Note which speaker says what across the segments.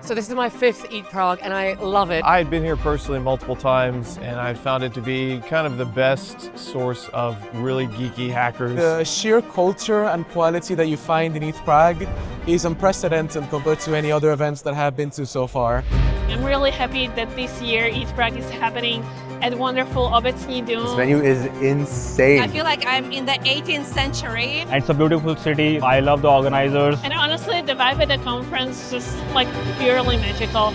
Speaker 1: So this is my 5th ETHPrague and I love it.
Speaker 2: I had been here personally multiple times and I found it to be kind of the best source of really geeky hackers.
Speaker 3: The sheer culture and quality that you find in ETHPrague is unprecedented compared to any other events that I have been to so far.
Speaker 4: I'm really happy that this year ETHPrague is happening at wonderful Obecní dům.
Speaker 5: This venue is insane.
Speaker 6: I feel like I'm in the 18th century.
Speaker 7: And it's a beautiful city. I love the organizers.
Speaker 4: And honestly, the vibe at the conference is just like purely magical.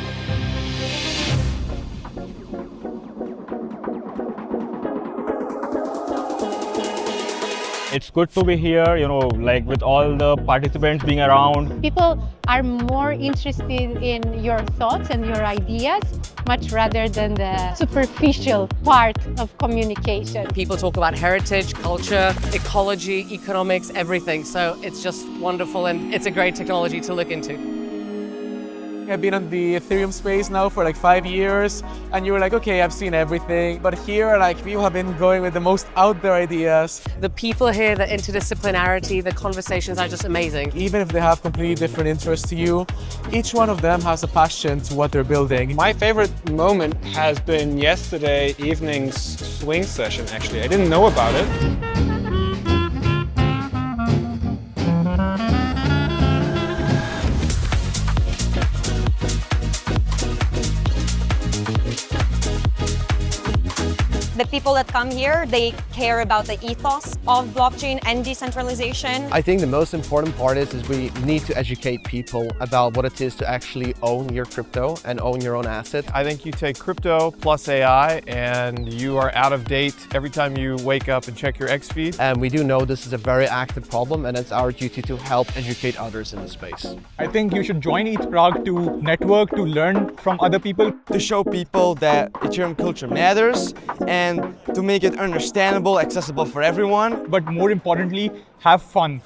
Speaker 7: It's good to be here, like with all the participants being around.
Speaker 8: People are more interested in your thoughts and your ideas, much rather than the superficial part of communication.
Speaker 1: People talk about heritage, culture, ecology, economics, everything. So it's just wonderful and it's a great technology to look into.
Speaker 3: I've been on the Ethereum space now for like 5 years, and you're like, okay, I've seen everything. But here, like, people have been going with the most out there ideas.
Speaker 1: The people here, the interdisciplinarity, the conversations are just amazing.
Speaker 3: Even if they have completely different interests to you, each one of them has a passion to what they're building.
Speaker 9: My favorite moment has been yesterday evening's swing session, actually. I didn't know about it.
Speaker 6: The people that come here, they care about the ethos of blockchain and decentralization.
Speaker 5: I think the most important part is we need to educate people about what it is to actually own your crypto and own your own asset.
Speaker 2: I think you take crypto plus AI and you are out of date every time you wake up and check your X feed.
Speaker 5: And we do know this is a very active problem, and it's our duty to help educate others in the space.
Speaker 7: I think you should join ETHPrague to network, to learn from other people.
Speaker 10: To show people that Ethereum culture matters and to make it understandable, accessible for everyone.
Speaker 7: But more importantly, have fun.